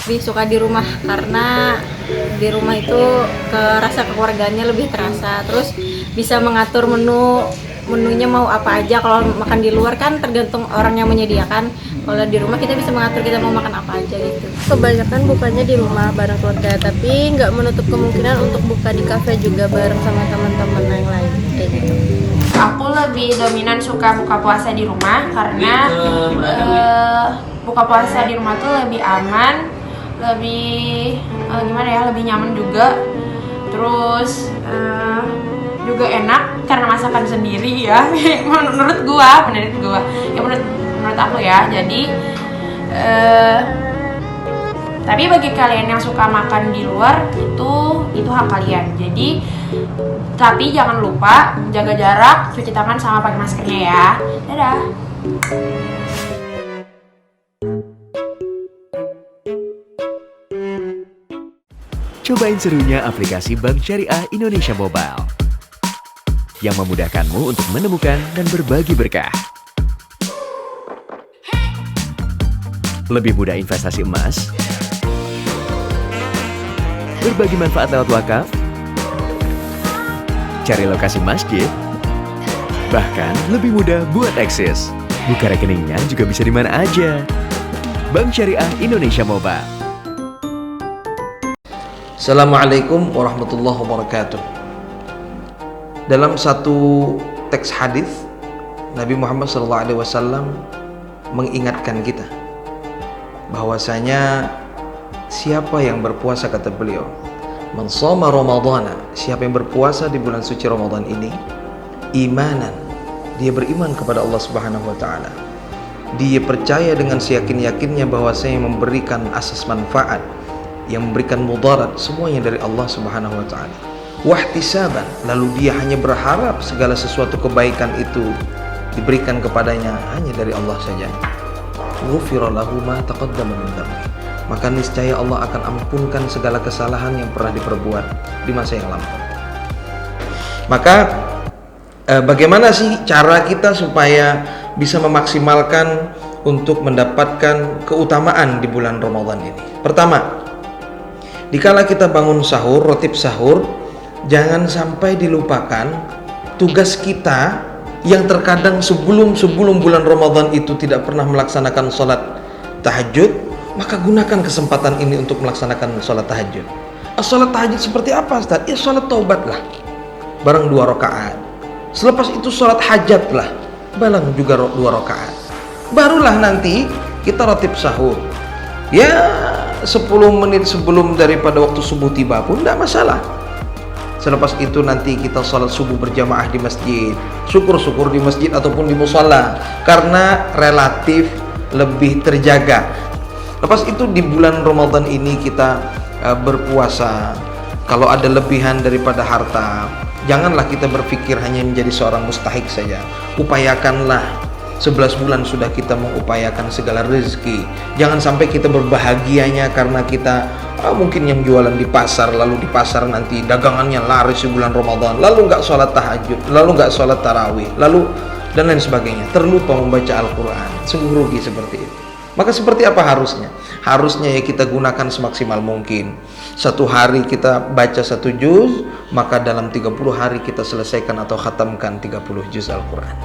lebih suka di rumah karena di rumah itu rasa keluarganya lebih terasa. Terus bisa mengatur menunya mau apa aja. Kalau makan di luar kan tergantung orang yang menyediakan. Kalau di rumah kita bisa mengatur kita mau makan apa aja gitu. Kebanyakan bukanya di rumah bareng keluarga, tapi nggak menutup kemungkinan untuk buka di kafe juga bareng sama teman-teman yang lain kayak gitu. Aku lebih dominan suka buka puasa di rumah karena buka puasa di rumah tuh lebih aman, lebih lebih nyaman juga. Terus juga enak karena masakan sendiri ya. menurut gua ya menurut aku ya. Jadi tapi bagi kalian yang suka makan di luar itu hak kalian. Jadi tapi jangan lupa jaga jarak, cuci tangan sama pakai maskernya ya. Dadah. Cobain serunya aplikasi Bank Syariah Indonesia Mobile yang memudahkanmu untuk menemukan dan berbagi berkah. Lebih mudah investasi emas, berbagi manfaat lewat wakaf, cari lokasi masjid, bahkan lebih mudah buat eksis. Buka rekeningnya juga bisa di mana aja. Bank Syariah Indonesia Mobile. Assalamualaikum warahmatullahi wabarakatuh. Dalam satu teks hadis, Nabi Muhammad SAW mengingatkan kita bahwasanya siapa yang berpuasa, kata beliau, man shoma ramadhana, siapa yang berpuasa di bulan suci Ramadan ini, imanan, dia beriman kepada Allah Subhanahu wa taala. Dia percaya dengan seyakin-yakinnya bahwasanya memberikan asas manfaat, yang memberikan mudarat, semuanya dari Allah Subhanahu wa taala. Wahtisaban, lalu dia hanya berharap segala sesuatu kebaikan itu diberikan kepadanya hanya dari Allah saja. Ghufira lahu ma taqaddama min dhanbi, maka niscaya Allah akan ampunkan segala kesalahan yang pernah diperbuat di masa yang lampau. Maka bagaimana sih cara kita supaya bisa memaksimalkan untuk mendapatkan keutamaan di bulan Ramadan ini? Pertama, dikala kita bangun sahur, rotib sahur, jangan sampai dilupakan tugas kita yang terkadang sebelum bulan Ramadan itu tidak pernah melaksanakan sholat tahajud. Maka gunakan kesempatan ini untuk melaksanakan sholat tahajud. Sholat tahajud seperti apa, Ustaz? Ya sholat taubat lah, bareng 2 rakaat. Selepas itu sholat hajat lah, bareng juga 2 rakaat. Barulah nanti kita rotib sahur. Ya 10 menit sebelum daripada waktu subuh tiba pun tidak masalah. Selepas itu nanti kita sholat subuh berjamaah di masjid, syukur-syukur di masjid ataupun di mushola, karena relatif lebih terjaga. Lepas itu di bulan Ramadan ini kita berpuasa. Kalau ada lebihan daripada harta, janganlah kita berpikir hanya menjadi seorang mustahik saja. Upayakanlah, 11 bulan sudah kita mengupayakan segala rezeki. Jangan sampai kita berbahagianya karena kita mungkin yang jualan di pasar, lalu di pasar nanti dagangannya laris di bulan Ramadan, lalu nggak sholat tahajud, lalu nggak sholat tarawih, lalu dan lain sebagainya, terlupa membaca Al-Quran. Sungguh rugi seperti itu. Maka seperti apa harusnya? Harusnya ya kita gunakan semaksimal mungkin. 1 hari kita baca 1 juz, maka dalam 30 hari kita selesaikan atau khatamkan 30 juz Al-Quran.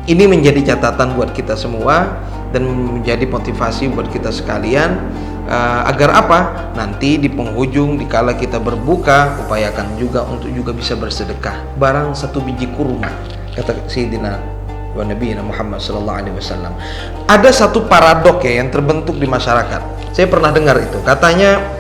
Ini menjadi catatan buat kita semua dan menjadi motivasi buat kita sekalian, agar apa? Nanti di penghujung dikala kita berbuka, upayakan juga untuk juga bisa bersedekah barang 1 biji kurma, kata Sayyidina wa Nabi Muhammad sallallahu alaihi wasallam. Ada satu paradok ya yang terbentuk di masyarakat. Saya pernah dengar itu, katanya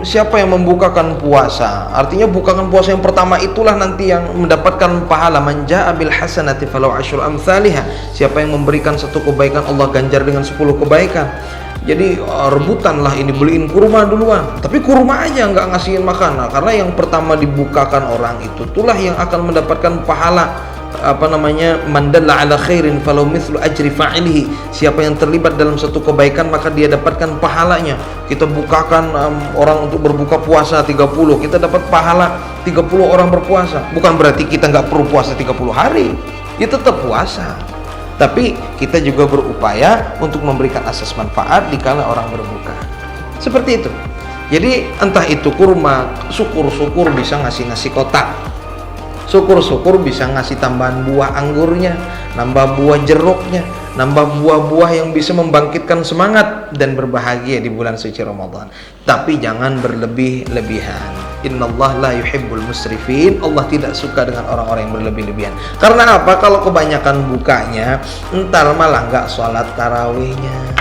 siapa yang membukakan puasa, artinya bukakan puasa yang pertama itulah nanti yang mendapatkan pahala. Man jaa bil hasanati falahu asyru amsalihha, siapa yang memberikan 1 kebaikan Allah ganjar dengan 10 kebaikan. Jadi rebutanlah ini, beliin kurma duluan, tapi kurma aja nggak ngasihin makanan, karena yang pertama dibukakan orang itu itulah yang akan mendapatkan pahala. Man dalla ala khairin falau mithlu ajri fa'ilihi, siapa yang terlibat dalam satu kebaikan maka dia dapatkan pahalanya. Kita bukakan orang untuk berbuka puasa 30, kita dapat pahala 30 orang berpuasa. Bukan berarti kita nggak perlu puasa 30 hari, ya tetap puasa. Tapi kita juga berupaya untuk memberikan asas manfaat dikala orang berbuka. Seperti itu. Jadi entah itu kurma, syukur-syukur bisa ngasih kotak. Syukur-syukur bisa ngasih tambahan buah anggurnya, nambah buah jeruknya, nambah buah-buah yang bisa membangkitkan semangat dan berbahagia di bulan suci Ramadan. Tapi jangan berlebih-lebihan. Innallaha la yuhibbul musrifin. Allah tidak suka dengan orang-orang yang berlebih-lebihan. Karena apa? Kalau kebanyakan bukanya, entar malah nggak sholat tarawihnya.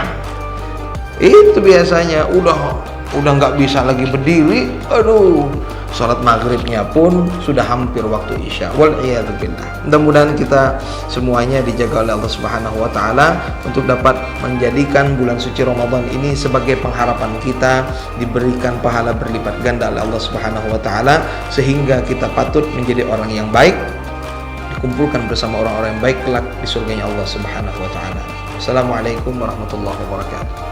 Itu biasanya udah nggak bisa lagi berdiri. Aduh, sholat maghribnya pun sudah hampir waktu isya. Wal'iyadzubillah. Mudah-mudahan kita semuanya dijaga oleh Allah Subhanahu wa Ta'ala untuk dapat menjadikan bulan suci Ramadan ini sebagai pengharapan kita diberikan pahala berlipat ganda oleh Allah Subhanahu wa Ta'ala, sehingga kita patut menjadi orang yang baik, dikumpulkan bersama orang-orang yang baik kelak di surganya Allah Subhanahu wa Ta'ala. Assalamualaikum warahmatullahi wabarakatuh.